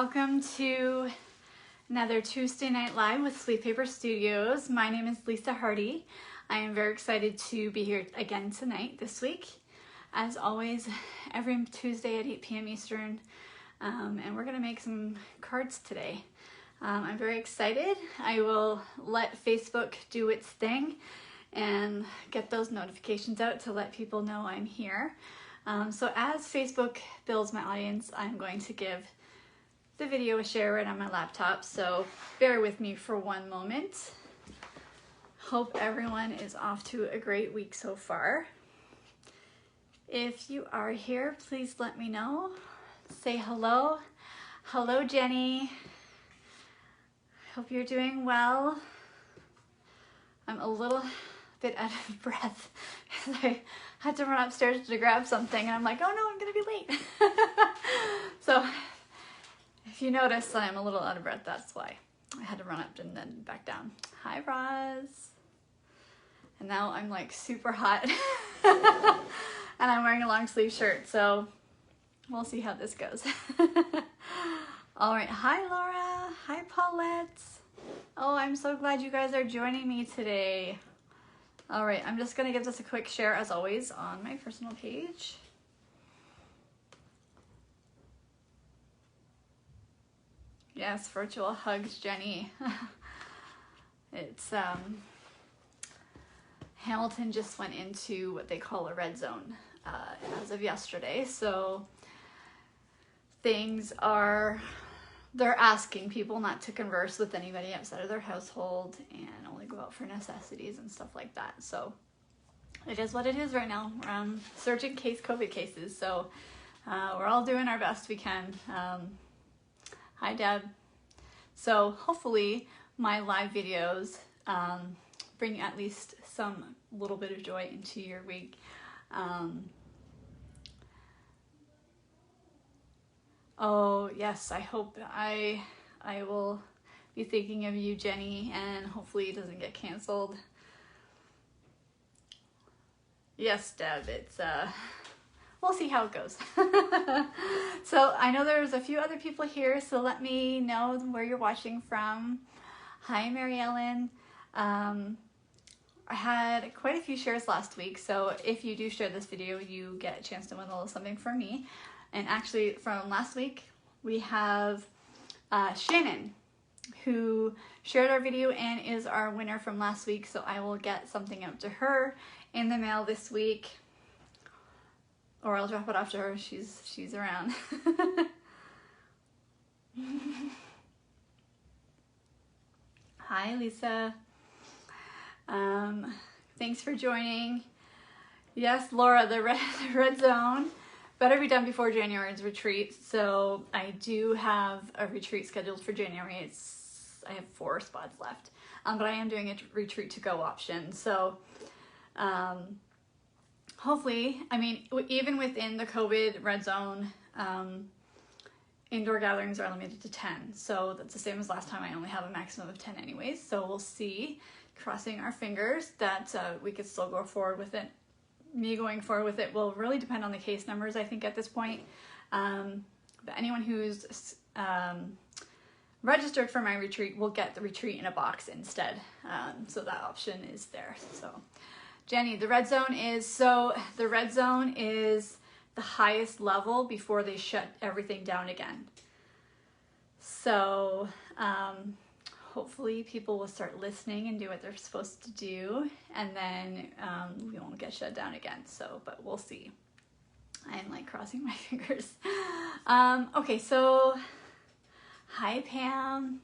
Welcome to another Tuesday Night Live with Sleep Paper Studios. My name is Lisa Hardy. I am very excited to be here again tonight, this week. As always, every Tuesday at 8 p.m. Eastern, and we're going to make some cards today. I'm very excited. I will let Facebook do its thing and get those notifications out to let people know I'm here. So as Facebook builds my audience, I'm going to give the video a share right on my laptop, so bear with me for one moment. Hope everyone is off to a great week so far. If you are here, please let me know. Say hello. Hello, Jenny. Hope you're doing well. I'm a little bit out of breath because I had to run upstairs to grab something and I'm like, oh no, I'm gonna be late. So if you notice that I'm a little out of breath, that's why. I had to run up and then back down. Hi, Roz. And now I'm like super hot and I'm wearing a long sleeve shirt, so we'll see how this goes. All right, hi Laura, hi Paulette. Oh, I'm so glad you guys are joining me today. All right, I'm just gonna give this a quick share as always on my personal page. Yes, virtual hugs, Jenny. It's, Hamilton just went into what they call a red zone as of yesterday. So they're asking people not to converse with anybody outside of their household and only go out for necessities and stuff like that. So it is what it is right now. We're surging COVID cases. So we're all doing our best we can. Hi, Deb. So hopefully my live videos bring at least some little bit of joy into your week. Oh yes, I hope I will be thinking of you, Jenny, and hopefully it doesn't get canceled. Yes, Deb, it's we'll see how it goes. So I know there's a few other people here, so let me know where you're watching from. Hi, Mary Ellen. I had quite a few shares last week, so if you do share this video, you get a chance to win a little something from me. And actually from last week, we have Shannon, who shared our video and is our winner from last week, so I will get something out to her in the mail this week. Or I'll drop it off to her. She's around. Hi, Lisa. Thanks for joining. Yes, Laura, the red zone better be done before January's retreat. So I do have a retreat scheduled for January. I have 4 spots left, but I am doing a retreat to go option. So hopefully, I mean, even within the COVID red zone, indoor gatherings are limited to 10. So that's the same as last time. I only have a maximum of 10 anyways. So we'll see, crossing our fingers that we could still go forward with it. Me going forward with it will really depend on the case numbers, I think, at this point. But anyone who's registered for my retreat will get the retreat in a box instead. So that option is there. So Jenny, the red zone is the highest level before they shut everything down again. So hopefully people will start listening and do what they're supposed to do, and then we won't get shut down again. So, but we'll see. I'm like crossing my fingers. Okay, so hi Pam.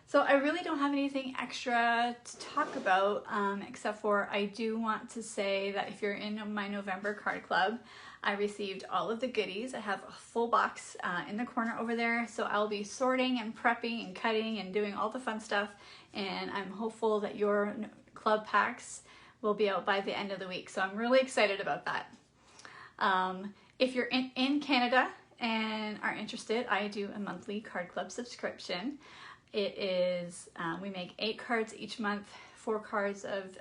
So I really don't have anything extra to talk about, except for I do want to say that if you're in my November card club, I received all of the goodies. I have a full box in the corner over there, so I'll be sorting and prepping and cutting and doing all the fun stuff, and I'm hopeful that your club packs will be out by the end of the week, so I'm really excited about that. If you're in Canada and are interested, I do a monthly card club subscription. It is, we make 8 cards each month, 4 cards of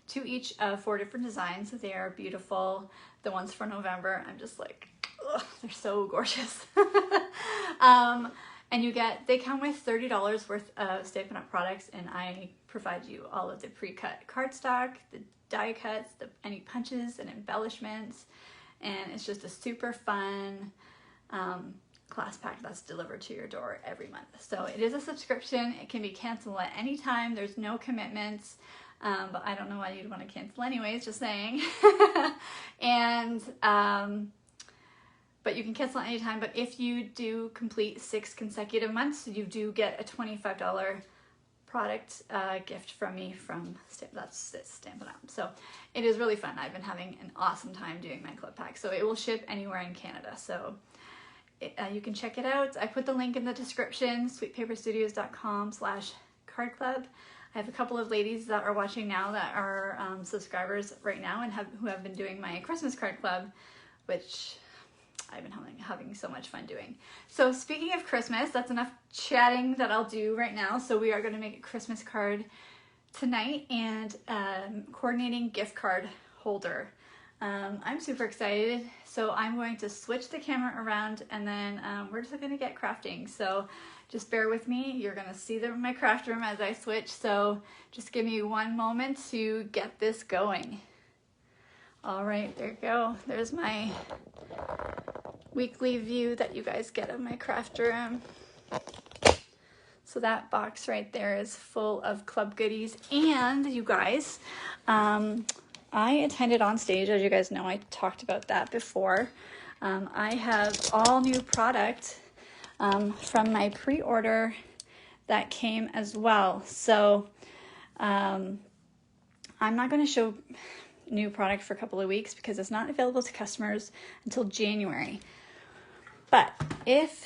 2 each of 4 different designs. They are beautiful. The ones for November, I'm just like, ugh, they're so gorgeous. And they come with $30 worth of Stampin' Up! Products, and I provide you all of the pre-cut cardstock, the die cuts, any punches and embellishments, and it's just a super fun class pack that's delivered to your door every month. So it is a subscription. It can be canceled at any time. There's no commitments, but I don't know why you'd want to cancel anyways, just saying. And but you can cancel at any time. But if you do complete 6 consecutive months, you do get a $25 product gift from me from Stampin' Up! So it is really fun. I've been having an awesome time doing my club pack. So it will ship anywhere in Canada. So you can check it out. I put the link in the description, sweetpaperstudios.com/cardclub. I have a couple of ladies that are watching now that are subscribers right now and who have been doing my Christmas card club, which I've been having so much fun doing. So speaking of Christmas, that's enough chatting that I'll do right now. So we are going to make a Christmas card tonight and coordinating gift card holder. I'm super excited. So I'm going to switch the camera around and then we're just going to get crafting. So just bear with me. You're going to see my craft room as I switch. So just give me one moment to get this going. All right, there you go. There's my weekly view that you guys get of my craft room. So that box right there is full of club goodies. And you guys, I attended On Stage, as you guys know. I talked about that before. I have all new product from my pre-order that came as well. So I'm not going to show new product for a couple of weeks because it's not available to customers until January. But if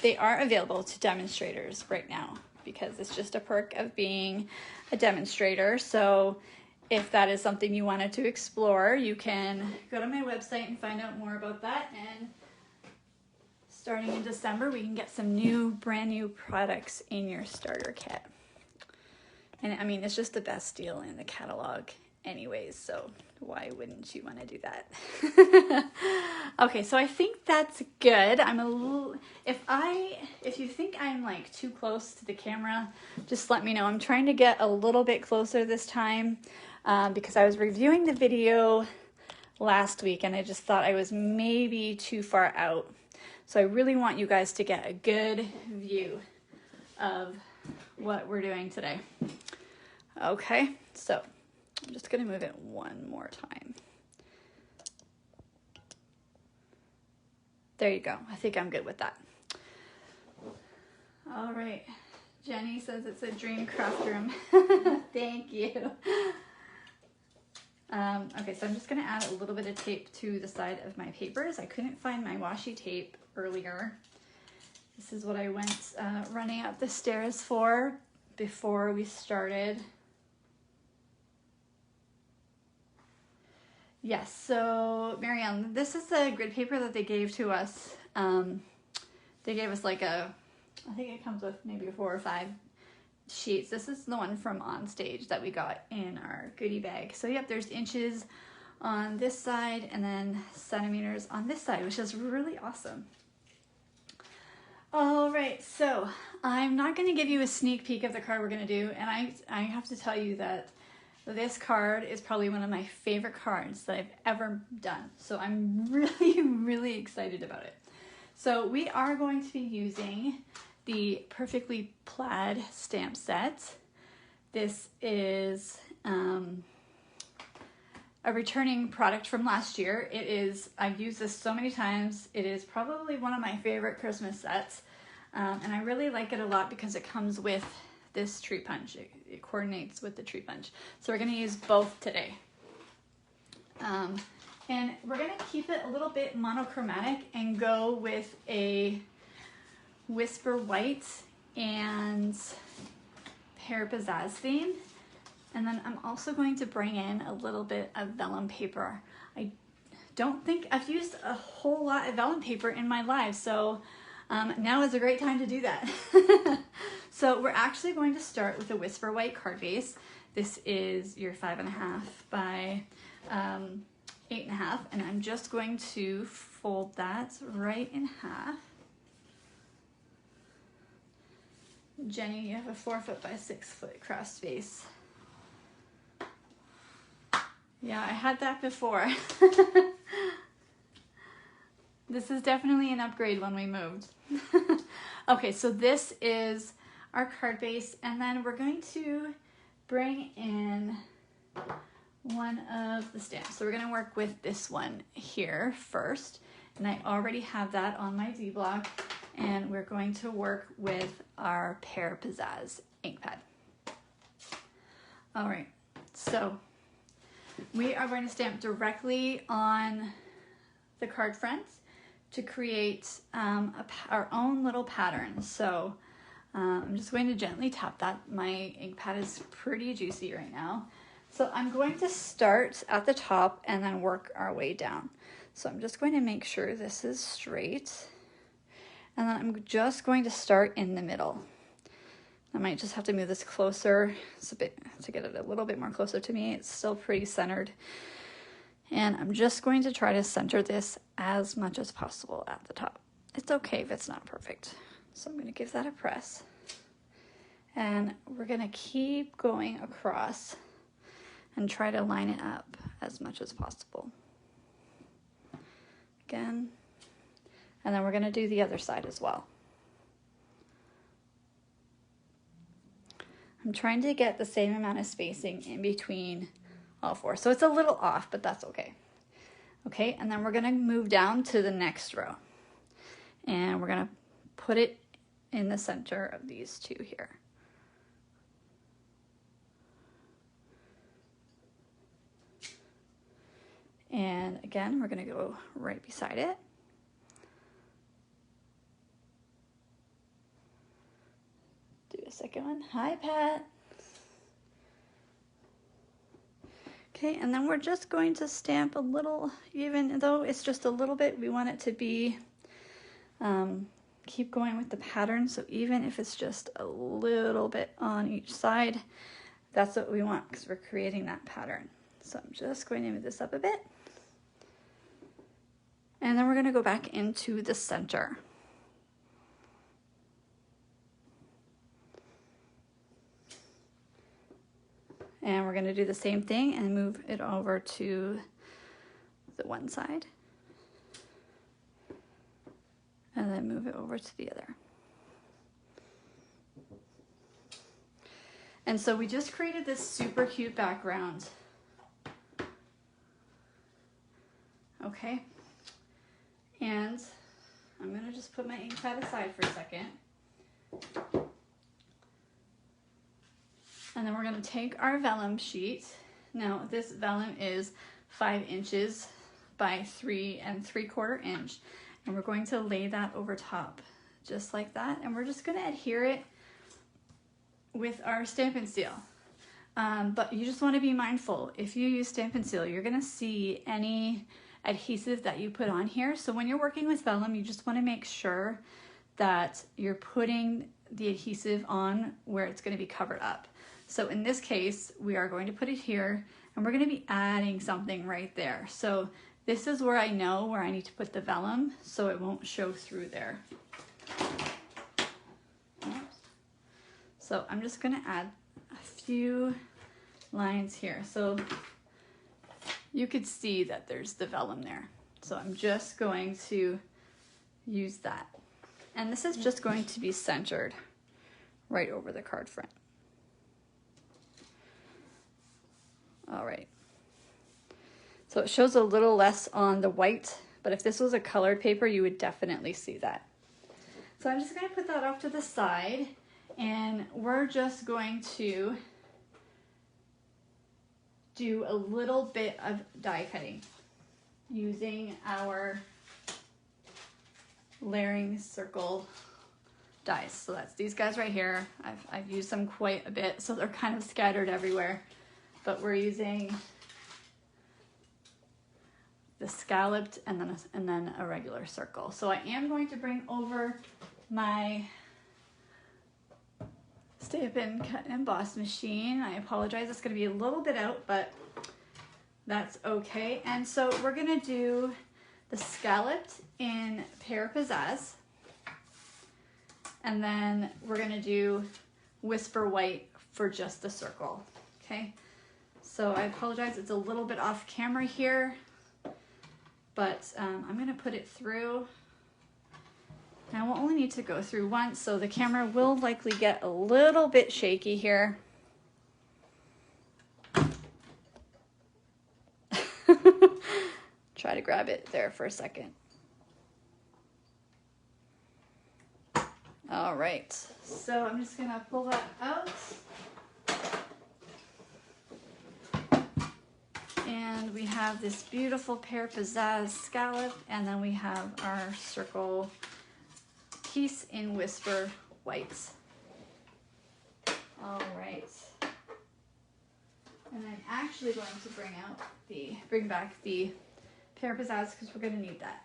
they are available to demonstrators right now, because it's just a perk of being a demonstrator. So if that is something you wanted to explore, you can go to my website and find out more about that. And starting in December, we can get some brand new products in your starter kit. And I mean, it's just the best deal in the catalog anyways, so why wouldn't you want to do that? Okay, so I think that's good. I'm a little, if you think I'm like too close to the camera, just let me know. I'm trying to get a little bit closer this time because I was reviewing the video last week and I just thought I was maybe too far out. So I really want you guys to get a good view of what we're doing today. Okay, so I'm just going to move it one more time. There you go. I think I'm good with that. All right. Jenny says it's a dream craft room. Thank you. Okay, so I'm just going to add a little bit of tape to the side of my papers. I couldn't find my washi tape earlier. This is what I went running up the stairs for before we started. Yes, so Marianne, this is the grid paper that they gave to us. They gave us like I think it comes with maybe 4 or 5 sheets. This is the one from On Stage that we got in our goodie bag. So yep, there's inches on this side and then centimeters on this side, which is really awesome. All right, so I'm not going to give you a sneak peek of the card we're going to do, and I have to tell you that this card is probably one of my favorite cards that I've ever done. So I'm really, really excited about it. So we are going to be using the Perfectly Plaid stamp set. This is a returning product from last year. I've used this so many times. It is probably one of my favorite Christmas sets. And I really like it a lot because it comes with this tree punch. It coordinates with the tree punch. So we're going to use both today. And we're going to keep it a little bit monochromatic and go with a Whisper White and Pear Pizzazz theme. And then I'm also going to bring in a little bit of vellum paper. I don't think I've used a whole lot of vellum paper in my life, so now is a great time to do that. So we're actually going to start with a Whisper White card base. This is your 5.5 by 8.5, and I'm just going to fold that right in half. Jenny, you have a 4 foot by 6 foot cross space. Yeah, I had that before. This is definitely an upgrade when we moved. Okay, so this is our card base, and then we're going to bring in one of the stamps. So we're going to work with this one here first, and I already have that on my D block, and we're going to work with our Pear Pizzazz ink pad. All right, so we are going to stamp directly on the card fronts to create our own little pattern. So I'm just going to gently tap that. My ink pad is pretty juicy right now. So I'm going to start at the top and then work our way down. So I'm just going to make sure this is straight. And then I'm just going to start in the middle. I might just have to move this closer. It's a bit to get it a little bit more closer to me. It's still pretty centered. And I'm just going to try to center this as much as possible at the top. It's okay if it's not perfect. So I'm going to give that a press. And we're going to keep going across and try to line it up as much as possible. Again. And then we're going to do the other side as well. I'm trying to get the same amount of spacing in between all four. So it's a little off, but that's okay. Okay, and then we're going to move down to the next row. And we're going to put it in the center of these two here. And again, we're going to go right beside it. Do a second one. Hi, Pat. Okay, and then we're just going to stamp a little, even though it's just a little bit, we want it to be, keep going with the pattern. So even if it's just a little bit on each side, that's what we want because we're creating that pattern. So I'm just going to move this up a bit. And then we're going to go back into the center. And we're going to do the same thing and move it over to the one side. And then move it over to the other. And so we just created this super cute background. Okay. And I'm going to just put my ink pad aside for a second. And then we're going to take our vellum sheet. Now this vellum is 5 inches by 3 3/4 inch. And we're going to lay that over top just like that. And we're just going to adhere it with our Stampin' Seal. But you just want to be mindful. If you use Stampin' Seal, you're going to see any adhesive that you put on here. So when you're working with vellum, you just want to make sure that you're putting the adhesive on where it's going to be covered up. So in this case, we are going to put it here and we're going to be adding something right there. So this is where I know where I need to put the vellum so it won't show through there. Oops. So I'm just going to add a few lines here. So you could see that there's the vellum there. So I'm just going to use that. And this is just going to be centered right over the card front. All right. So it shows a little less on the white, but if this was a colored paper, you would definitely see that. So I'm just going to put that off to the side, and we're just going to do a little bit of die cutting using our layering circle dies. So that's these guys right here. I've used them quite a bit, so they're kind of scattered everywhere, but we're using the scalloped and then a regular circle. So I am going to bring over my Stampin' Cut and Emboss machine. I apologize, it's going to be a little bit out, but that's okay. And so we're gonna do the scalloped in Pear Pizzazz. And then we're gonna do Whisper White for just the circle, okay? So I apologize, it's a little bit off camera here, but I'm gonna put it through. And I will only need to go through once, so the camera will likely get a little bit shaky here. Try to grab it there for a second. All right, so I'm just gonna pull that out. And we have this beautiful Pear Pizzazz scallop, and then we have our circle piece in Whisper Whites. All right. And I'm actually going to bring back the Pear Pizzazz because we're gonna need that.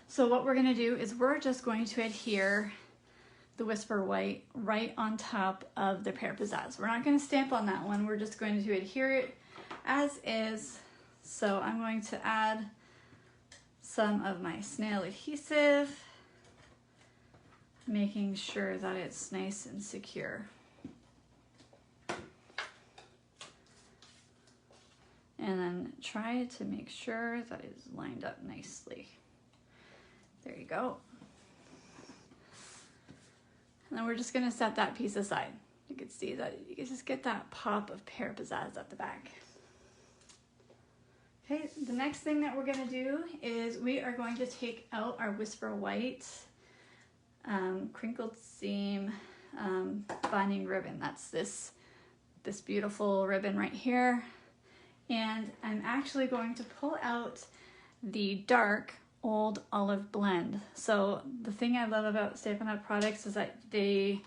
So what we're gonna do is we're just going to adhere the Whisper White right on top of the Pear Pizzazz. We're not gonna stamp on that one. We're just going to adhere it as is. So I'm going to add some of my snail adhesive, making sure that it's nice and secure. And then try to make sure that it's lined up nicely. There you go. And then we're just gonna set that piece aside. You can see that you can just get that pop of Pear Pizzazz at the back. Okay, the next thing that we're gonna do is we are going to take out our Whisper White crinkled seam binding ribbon. That's this beautiful ribbon right here. And I'm actually going to pull out the dark Old Olive Blend. So the thing I love about Stampin' Up! Products is that they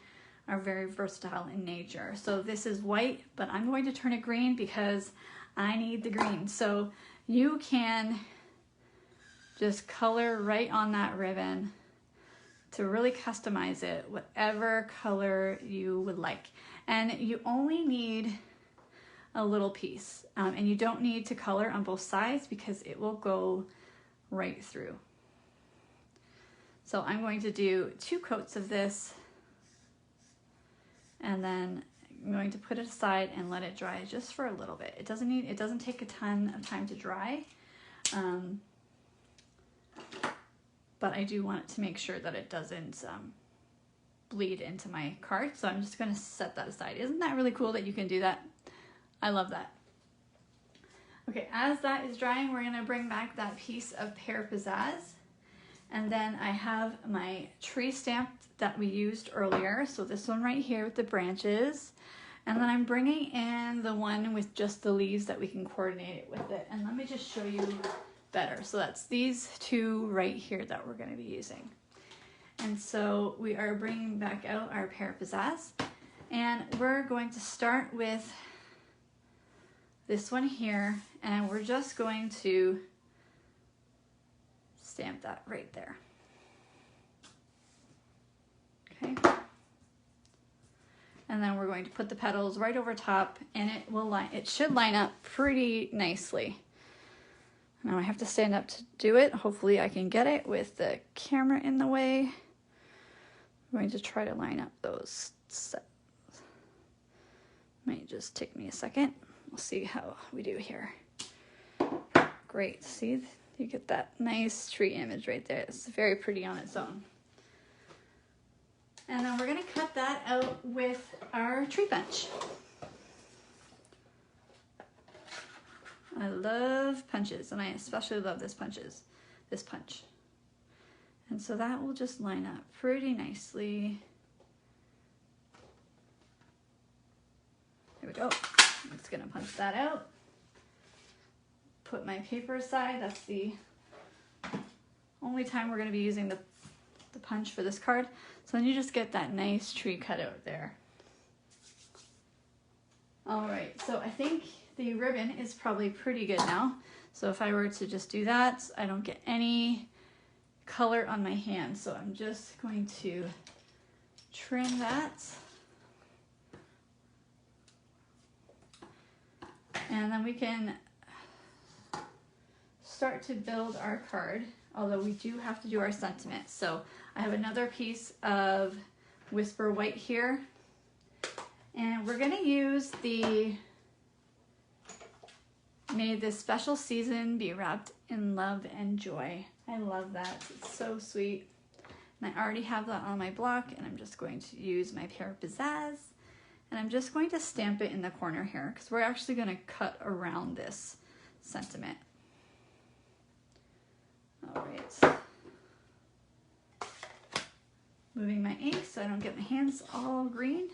are very versatile in nature. So this is white, but I'm going to turn it green because I need the green. So you can just color right on that ribbon to really customize it, whatever color you would like. And you only need a little piece, and you don't need to color on both sides because it will go right through. So I'm going to do 2 coats of this, and then I'm going to put it aside and let it dry just for a little bit. It doesn't take a ton of time to dry, but I do want it to make sure that it doesn't bleed into my card. So I'm just going to set that aside. Isn't that really cool that you can do that? I love that. Okay, as that is drying, we're gonna bring back that piece of Pear Pizzazz. And then I have my tree stamp that we used earlier. So this one right here with the branches. And then I'm bringing in the one with just the leaves that we can coordinate it with it. And let me just show you better. So that's these 2 right here that we're gonna be using. And so we are bringing back out our Pear Pizzazz. And we're going to start with this one here, and we're just going to stamp that right there. Okay. And then we're going to put the petals right over top, and it should line up pretty nicely. Now I have to stand up to do it. Hopefully I can get it with the camera in the way. I'm going to try to line up those sets. Might just take me a second. We'll see how we do here. Great, see, you get that nice tree image right there. It's very pretty on its own. And then we're gonna cut that out with our tree punch. I love punches, and I especially love this punch. And so that will just line up pretty nicely. There we go. I'm just gonna punch that out. Put my paper aside. That's the only time we're gonna be using the punch for this card. So then you just get that nice tree cut out there. All right, so I think the ribbon is probably pretty good now. So if I were to just do that, I don't get any color on my hand. So I'm just going to trim that. And then we can start to build our card, although we do have to do our sentiment. So I have another piece of Whisper White here, and we're gonna use the May this special season be wrapped in love and joy. I love that, it's so sweet. And I already have that on my block, and I'm just going to use my pair of Pizzazz, and I'm just going to stamp it in the corner here because we're actually going to cut around this sentiment. All right. Moving my ink so I don't get my hands all green.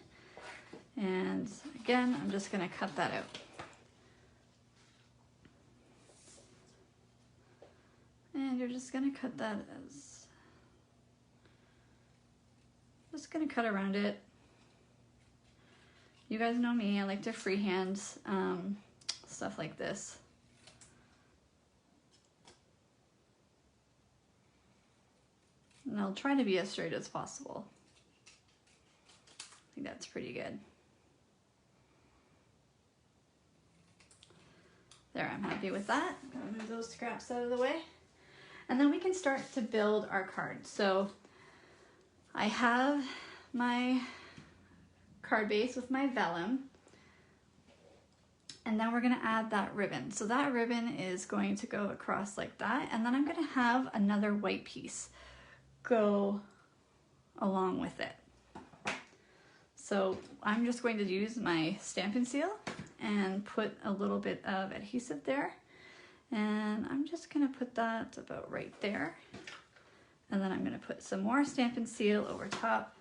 And again, I'm just going to cut that out. And you're just going to cut that as, just going to cut around it. You guys know me, I like to freehand stuff like this. And I'll try to be as straight as possible. I think that's pretty good. There, I'm happy with that. I'm gonna move those scraps out of the way. And then we can start to build our card. So I have my card base with my vellum, and then we're going to add that ribbon. So that ribbon is going to go across like that, and then I'm going to have another white piece go along with it. So I'm just going to use my Stampin' Seal and put a little bit of adhesive there, and I'm just going to put that about right there, and then I'm going to put some more Stampin' Seal over top.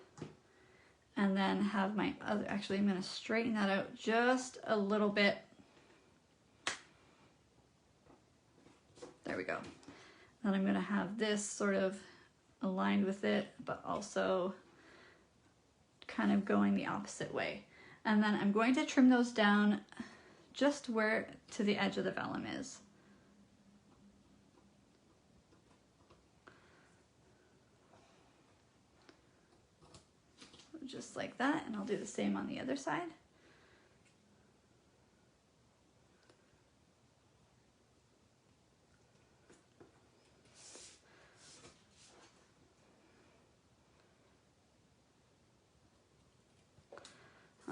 And then have my other, actually I'm going to straighten that out just a little bit. There we go. Then I'm going to have this sort of aligned with it, but also kind of going the opposite way. And then I'm going to trim those down just where to the edge of the vellum is. Just like that, and I'll do the same on the other side.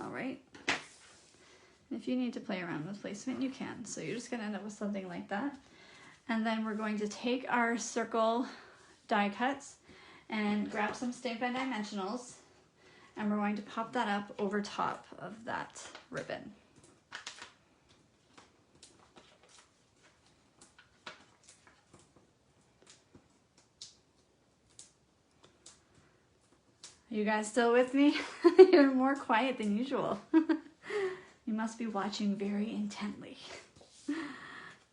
All right. If you need to play around with placement, you can. So you're just gonna end up with something like that. And then we're going to take our circle die cuts and grab some Stampin' Dimensionals, and we're going to pop that up over top of that ribbon. Are you guys still with me? You're more quiet than usual. You must be watching very intently.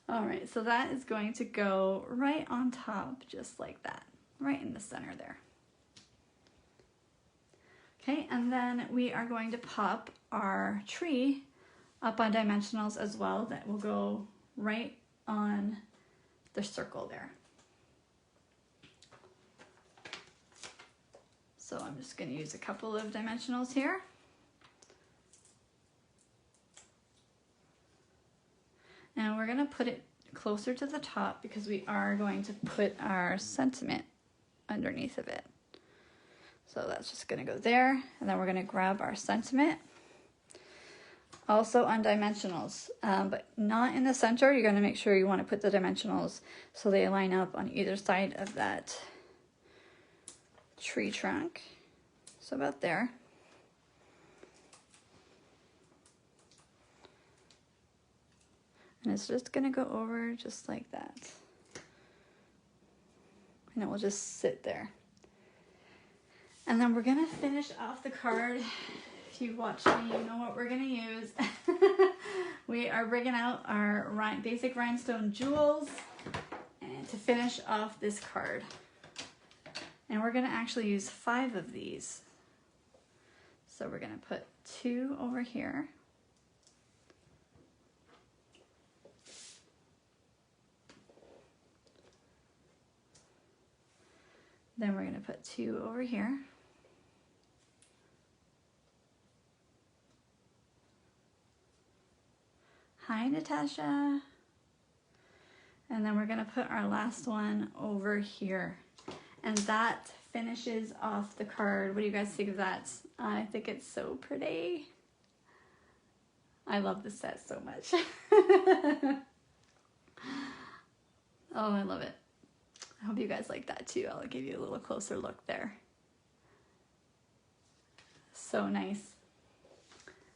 All right, so that is going to go right on top, just like that, right in the center there. Okay, and then we are going to pop our tree up on dimensionals as well. That will go right on the circle there. So I'm just going to use a couple of dimensionals here. And we're going to put it closer to the top because we are going to put our sentiment underneath of it. So that's just going to go there, and then we're going to grab our sentiment. Also on dimensionals, but not in the center. You're going to make sure you want to put the dimensionals so they line up on either side of that tree trunk. So about there. And it's just going to go over just like that. And it will just sit there. And then we're going to finish off the card. If you've watched me, you know what we're going to use. We are bringing out our basic rhinestone jewels and to finish off this card. And we're going to actually use 5 of these. So we're going to put 2 over here. Then we're going to put 2 over here. Hi, Natasha. And then we're gonna put our last one over here. And that finishes off the card. What do you guys think of that? I think it's so pretty. I love this set so much. Oh, I love it. I hope you guys like that too. I'll give you a little closer look there. So nice.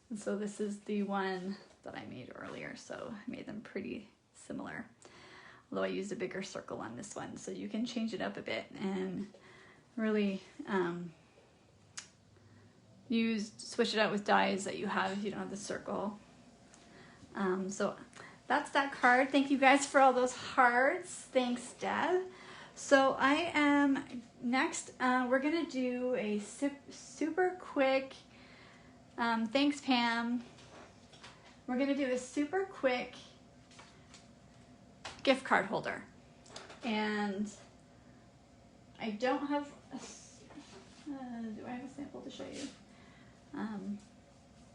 And so this is the one that I made earlier, so I made them pretty similar. Although I used a bigger circle on this one, so you can change it up a bit and really switch it out with dies that you have if you don't have the circle. So that's that card. Thank you guys for all those hearts. Thanks, Deb. So I am next. We're gonna do a super quick. Thanks, Pam. We're gonna do a super quick gift card holder, and I don't have. Do I have a sample to show you?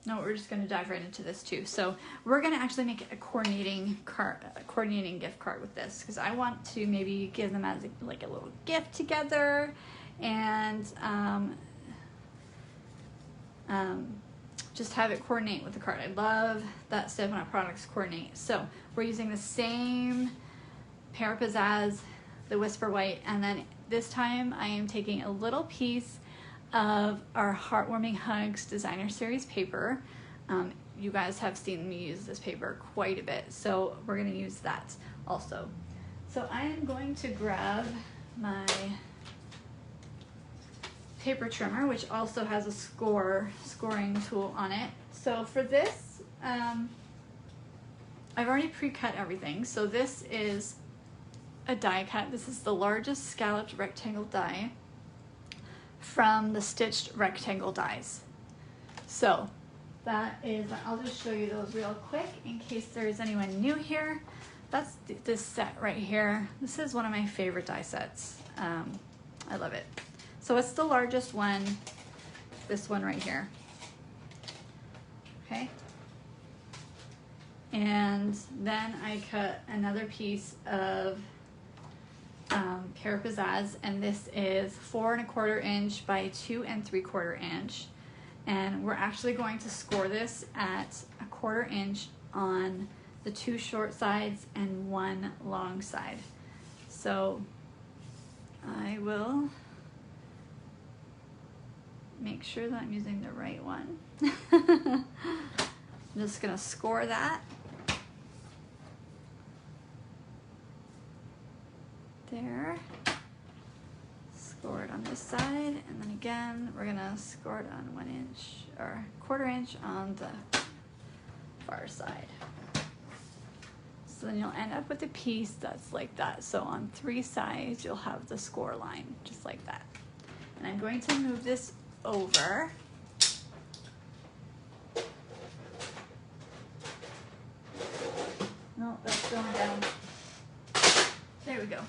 No, we're just going to dive right into this too. So we're going to actually make a coordinating gift card with this, because I want to maybe give them as like a little gift together, and just have it coordinate with the card. I love that Stampin' products coordinate. So we're using the same Pear Pizzazz, the Whisper White, and then this time I am taking a little piece of our Heartwarming Hugs Designer Series paper. You guys have seen me use this paper quite a bit, so we're going to use that also. So I am going to grab my paper trimmer, which also has a scoring tool on it. So for this, I've already pre-cut everything. So this is a die cut. This is the largest scalloped rectangle die from the stitched rectangle dies. So that is, I'll just show you those real quick in case there's anyone new here. That's this set right here. This is one of my favorite die sets. I love it. So it's the largest one, this one right here. Okay. And then I cut another piece of Pear Pizzazz, and this is 4 1/4 inch by 2 3/4 inch, and we're actually going to score this at 1/4 inch on the 2 short sides and 1 long side. So I will make sure that I'm using the right one. I'm just gonna score that. There. Score it on this side, and then again we're gonna score it on 1 inch or 1/4 inch on the far side. So then you'll end up with a piece that's like that. So on 3 sides you'll have the score line just like that. And I'm going to move this over. No, that's going down. There we go.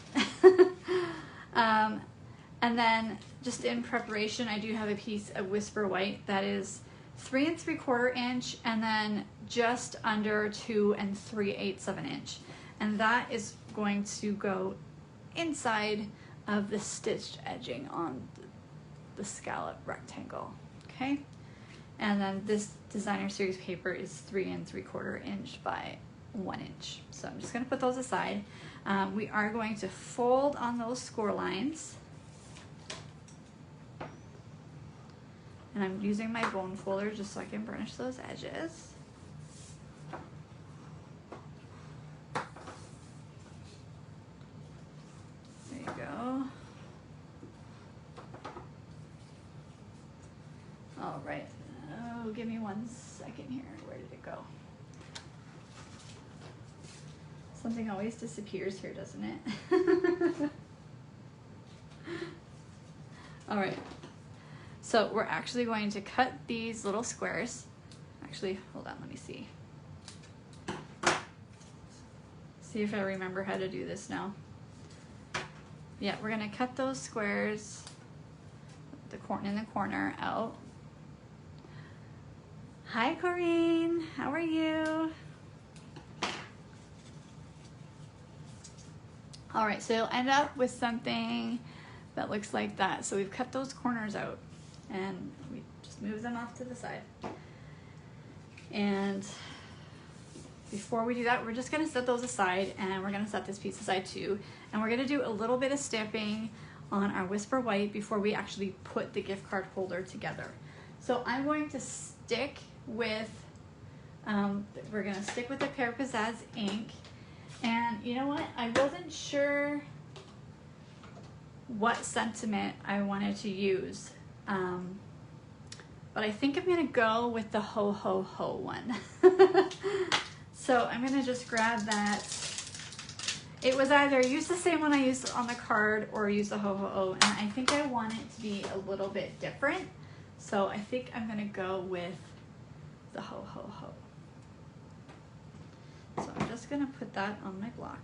And then just in preparation, I do have a piece of Whisper White that is 3 3/4 inch and then just under 2 3/8 of an inch. And that is going to go inside of the stitched edging on the scallop rectangle. Okay. And then this Designer Series paper is 3 3/4 inch by 1 inch. So I'm just going to put those aside. We are going to fold on those score lines. And I'm using my bone folder just so I can burnish those edges. There you go. All right. Oh, give me 1 second here. Where did it go? Something always disappears here, doesn't it? All right. So we're actually going to cut these little squares. Actually, hold on, let me see. See if I remember how to do this now. Yeah, we're gonna cut those squares in the corner out. Hi, Corinne, how are you? All right, so you'll end up with something that looks like that. So we've cut those corners out and we just move them off to the side. And before we do that, we're just gonna set those aside, and we're gonna set this piece aside too. And we're gonna do a little bit of stamping on our Whisper White before we actually put the gift card holder together. So I'm going to stick with, we're gonna stick with the Pear Pizzazz ink. And you know what? I wasn't sure what sentiment I wanted to use. But I think I'm gonna go with the Ho Ho Ho one. So I'm gonna just grab that. It was either use the same one I used on the card or use the Ho Ho Ho, and I think I want it to be a little bit different. So I think I'm gonna go with the Ho Ho Ho. So I'm just gonna put that on my block.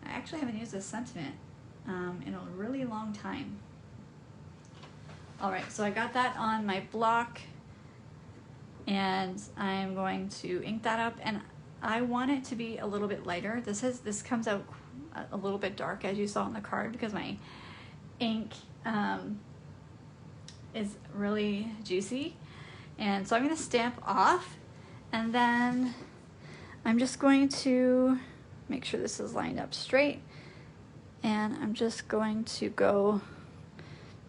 I actually haven't used this sentiment in a really long time. All right, so I got that on my block, and I'm going to ink that up, and I want it to be a little bit lighter. This comes out a little bit dark, as you saw on the card, because my ink is really juicy. And so I'm gonna stamp off, and then I'm just going to make sure this is lined up straight, and I'm just going to go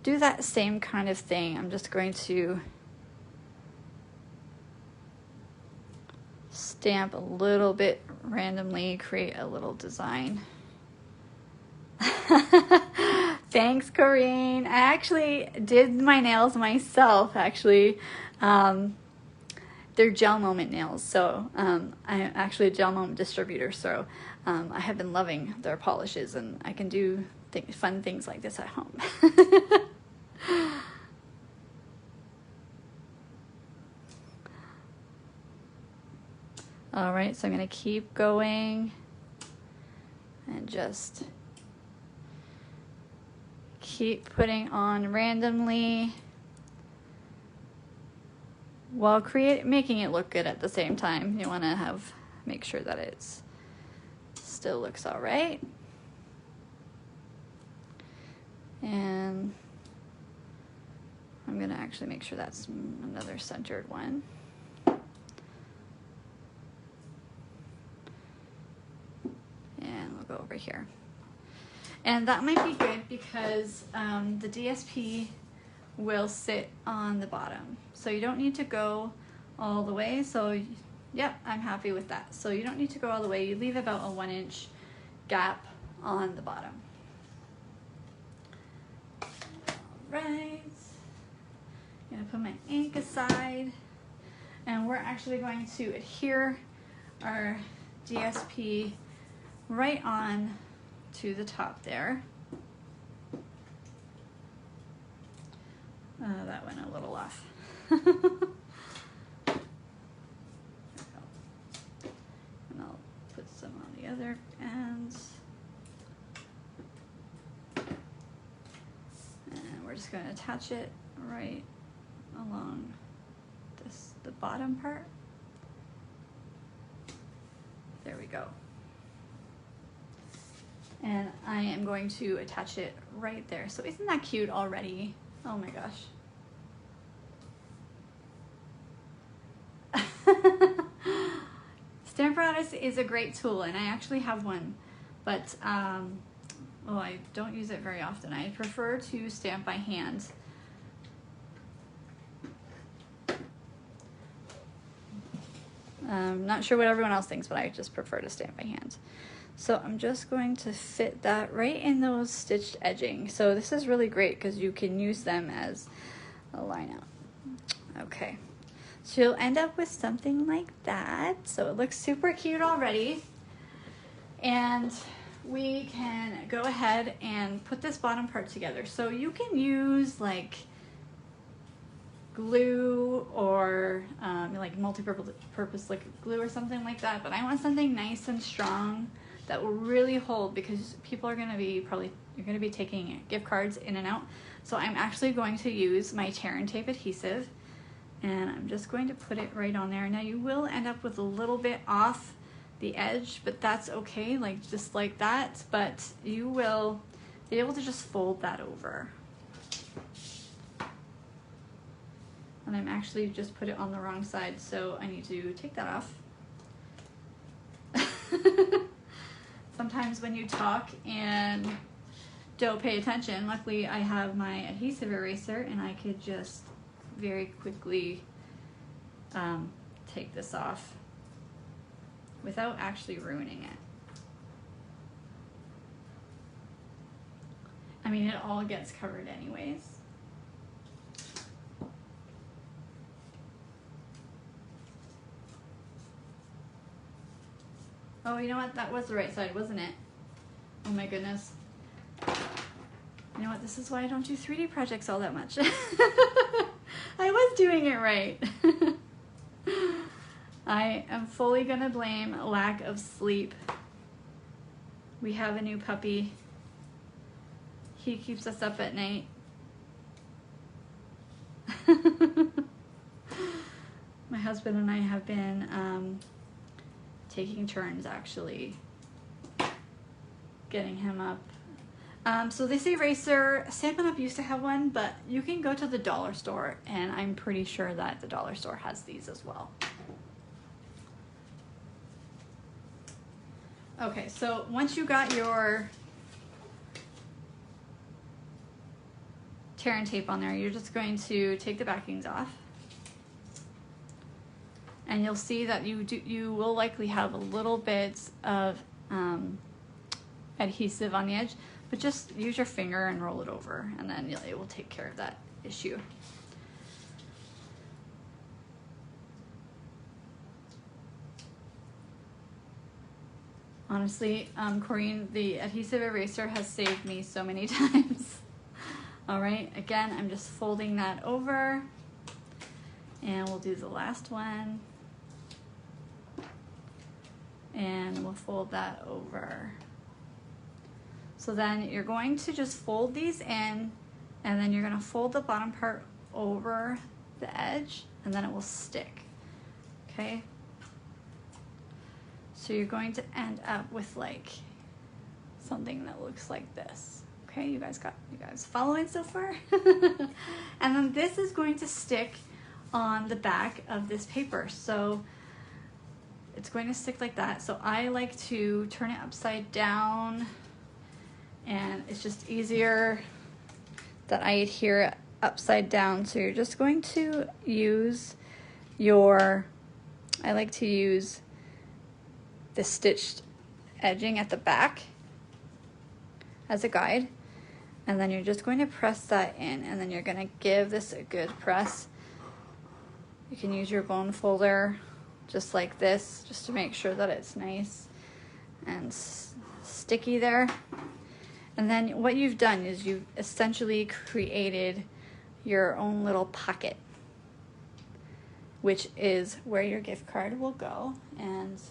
do that same kind of thing. I'm just going to stamp a little bit randomly, create a little design. Thanks, Corrine. I actually did my nails myself, actually. They're Gel Moment nails, so I'm actually a Gel Moment distributor, so I have been loving their polishes, and I can do fun things like this at home. All right, so I'm gonna keep going and just keep putting on randomly while making it look good at the same time. You wanna make sure that it's still looks all right. And I'm gonna actually make sure that's another centered one. And we'll go over here. And that might be good because the DSP will sit on the bottom. So you don't need to go all the way. So yep, I'm happy with that. So you don't need to go all the way. You leave about a 1-inch gap on the bottom. All right. I'm gonna put my ink aside, and we're actually going to adhere our DSP right on to the top there. That went a little off. And I'll put some on the other ends. And we're just going to attach it right along the bottom part. There we go. And I am going to attach it right there. So isn't that cute already? Oh my gosh. Stampin' Artist is a great tool, and I actually have one, but well, I don't use it very often. I prefer to stamp by hand. Not sure what everyone else thinks, but I just prefer to stamp by hand. So I'm just going to fit that right in those stitched edging. So this is really great because you can use them as a line out. Okay, so you'll end up with something like that. So it looks super cute already. And we can go ahead and put this bottom part together. So you can use like glue or like multi-purpose liquid glue or something like that, but I want something nice and strong that will really hold, because people are going to be you're going to be taking gift cards in and out. So I'm actually going to use my tear and tape adhesive, and I'm just going to put it right on there. Now you will end up with a little bit off the edge, but that's okay, like just like that, but you will be able to just fold that over. And I'm actually just put it on the wrong side, so I need to take that off. Sometimes when you talk and don't pay attention, luckily I have my adhesive eraser and I could just very quickly take this off without actually ruining it. I mean, it all gets covered anyways. Oh, you know what? That was the right side, wasn't it? Oh my goodness. You know what? This is why I don't do 3D projects all that much. I was doing it right. I am fully gonna blame lack of sleep. We have a new puppy. He keeps us up at night. My husband and I have been taking turns actually getting him up. So this eraser, Stampin' Up used to have one, but you can go to the dollar store and I'm pretty sure that the dollar store has these as well. Okay, so once you got your tear and tape on there, you're just going to take the backings off. And you'll see that you will likely have a little bit of adhesive on the edge, but just use your finger and roll it over, and then it will take care of that issue. Honestly, Corinne, the adhesive eraser has saved me so many times. All right, again, I'm just folding that over, and we'll do the last one. And we'll fold that over. So then you're going to just fold these in, and then you're gonna fold the bottom part over the edge, and then it will stick, okay? So you're going to end up with like something that looks like this. Okay, you guys following so far? And then this is going to stick on the back of this paper. So it's going to stick like that. So I like to turn it upside down, and it's just easier that I adhere it upside down. So you're just going to use I like to use the stitched edging at the back as a guide. And then you're just going to press that in, and then you're going to give this a good press. You can use your bone folder just like this, just to make sure that it's nice and sticky there. And then what you've done is you've essentially created your own little pocket, which is where your gift card will go. And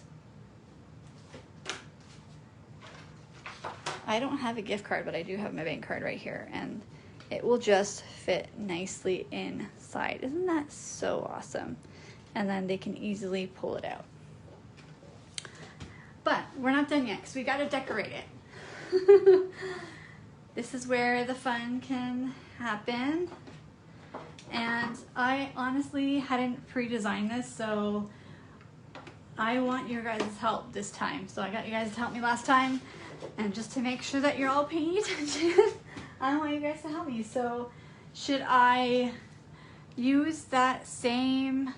I don't have a gift card, but I do have my bank card right here, and it will just fit nicely inside. Isn't that so awesome? And then they can easily pull it out. But we're not done yet, because we got to decorate it. This is where the fun can happen. And I honestly hadn't pre-designed this, so I want your guys' help this time. So I got you guys to help me last time, and just to make sure that you're all paying attention, I want you guys to help me. So should I use that same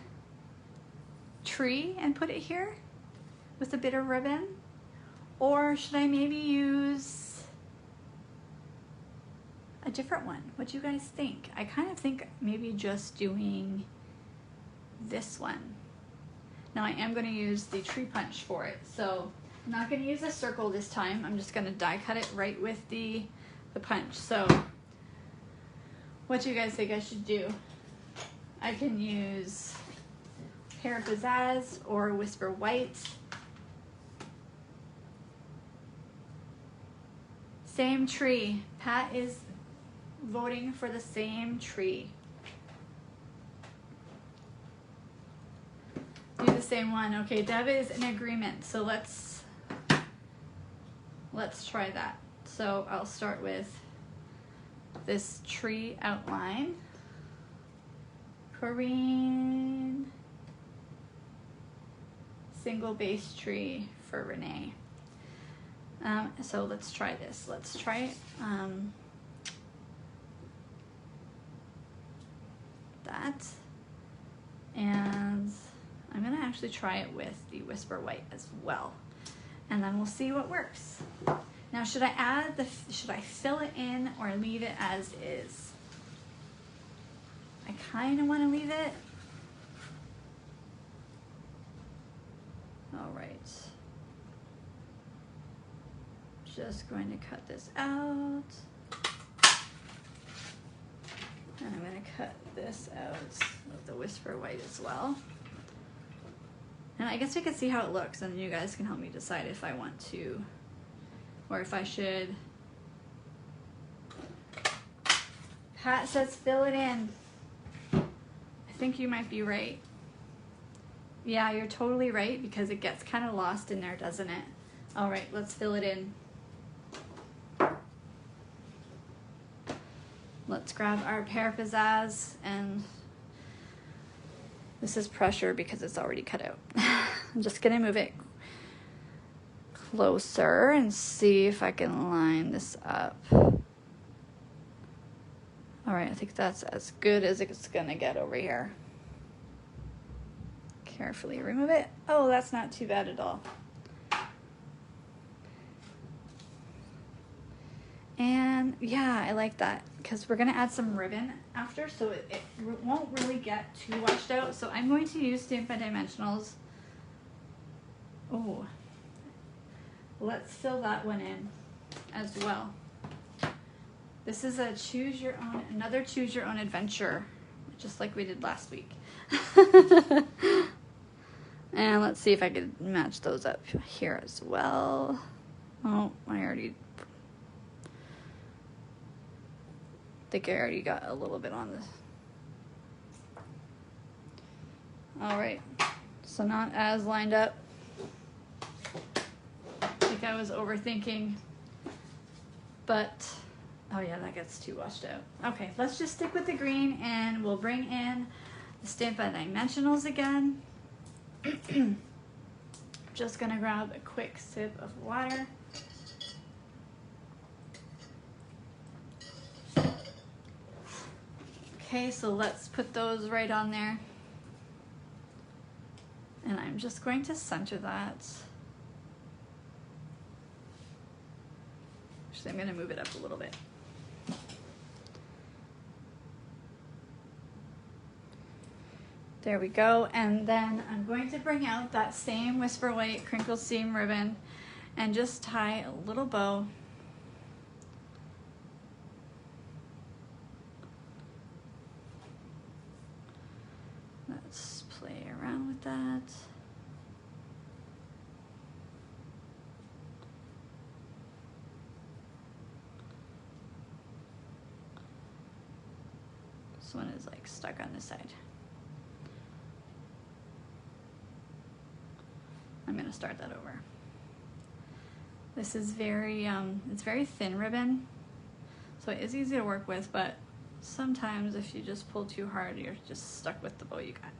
tree and put it here with a bit of ribbon? Or should I maybe use a different one? What do you guys think? I kind of think maybe just doing this one. Now I am going to use the tree punch for it, so I'm not going to use a circle this time. I'm just going to die cut it right with the punch. So what do you guys think I should do? I can use Pear Pizzazz or Whisper White. Same tree. Pat is voting for the same tree. do the same one. Okay, Deb is in agreement, so let's try that. So I'll start with this tree outline. Corinne, single base tree for Renee. So let's try this. Let's try that. And I'm gonna actually try it with the Whisper White as well. And then we'll see what works. Now, should I fill it in or leave it as is? I kind of want to leave it. All right. Just going to cut this out. And I'm going to cut this out with the Whisper White as well. And I guess we can see how it looks, and you guys can help me decide if I want to, or if I should. Pat says fill it in. I think you might be right. Yeah, you're totally right, because it gets kind of lost in there, doesn't it? All right, let's fill it in. Let's grab our pear pizzazz, and this is pressure because it's already cut out. I'm just gonna move it closer and see if I can line this up. All right, I think that's as good as it's gonna get over here. Carefully remove it. Oh, that's not too bad at all. And yeah, I like that, because we're gonna add some ribbon after, so it won't really get too washed out. So I'm going to use Stampin' Dimensionals. Oh, let's fill that one in as well. This is a another choose your own adventure, just like we did last week. And let's see if I could match those up here as well. Oh, I think I already got a little bit on this. All right, so not as lined up. I think I was overthinking, but oh yeah, that gets too washed out. Okay, let's just stick with the green, and we'll bring in the Stampin' Dimensionals again. Just gonna grab a quick sip of water. Okay, so let's put those right on there. And I'm just going to center that. Actually, I'm gonna move it up a little bit. There we go. And then I'm going to bring out that same Whisper White crinkle seam ribbon and just tie a little bow. Let's play around with that. This one is like stuck on this side. I'm gonna start that over. This is very, it's very thin ribbon, so it is easy to work with, but sometimes if you just pull too hard, you're just stuck with the bow you got.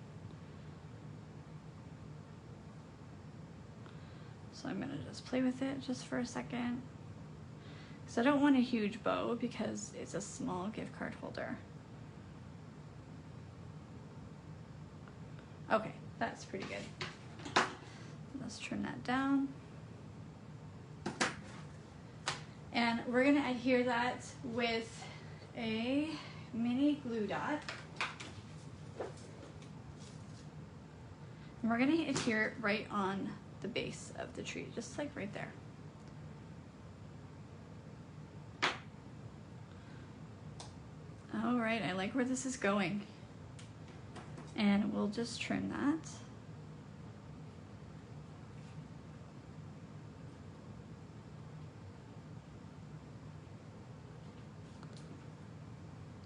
So I'm gonna just play with it just for a second. So I don't want a huge bow because it's a small gift card holder. Okay, that's pretty good. Let's trim that down. And we're gonna adhere that with a mini glue dot. And we're gonna adhere it right on the base of the tree, just like right there. All right, I like where this is going. And we'll just trim that.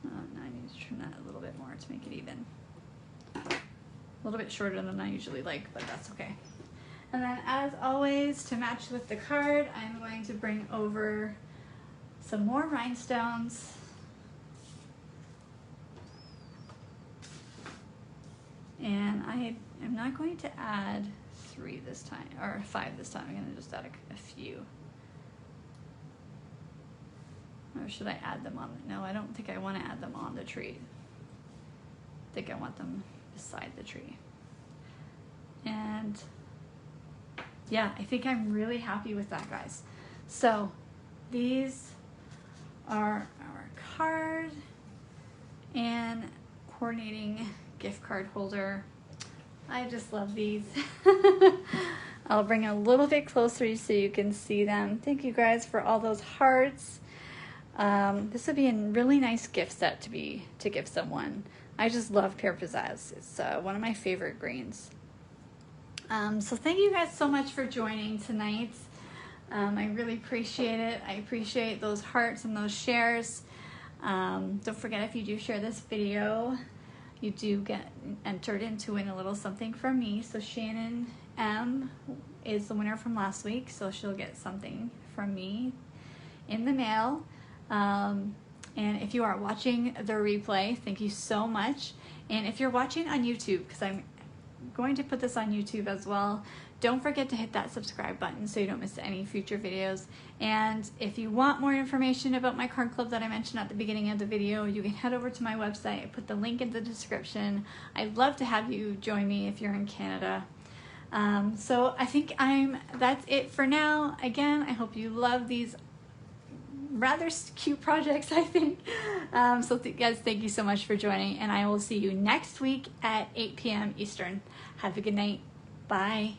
Now I need to trim that a little bit more to make it even. A little bit shorter than I usually like, but that's okay. And then as always, to match with the card, I'm going to bring over some more rhinestones. And I am not going to add 3 this time, or 5 this time. I'm going to just add a few. Or should I add them on? No, I don't think I want to add them on the tree. I think I want them beside the tree. And yeah, I think I'm really happy with that, guys. So these are our card and coordinating gift card holder. I just love these. I'll bring it a little bit closer so you can see them. Thank you guys for all those hearts. This would be a really nice gift set to give someone. I just love pear pizzazz. It's one of my favorite greens. So thank you guys so much for joining tonight. I really appreciate it. I appreciate those hearts and those shares. Don't forget, if you do share this video, you do get entered into win a little something from me. So Shannon M is the winner from last week, so she'll get something from me in the mail. And if you are watching the replay, thank you so much. And if you're watching on YouTube, because I'm going to put this on YouTube as well, don't forget to hit that subscribe button so you don't miss any future videos. And if you want more information about my card club that I mentioned at the beginning of the video, you can head over to my website. I put the link in the description. I'd love to have you join me if you're in Canada. So I think that's it for now. Again, I hope you love these rather cute projects, I think. So guys, thank you so much for joining, and I will see you next week at 8 p.m. Eastern. Have a good night. Bye.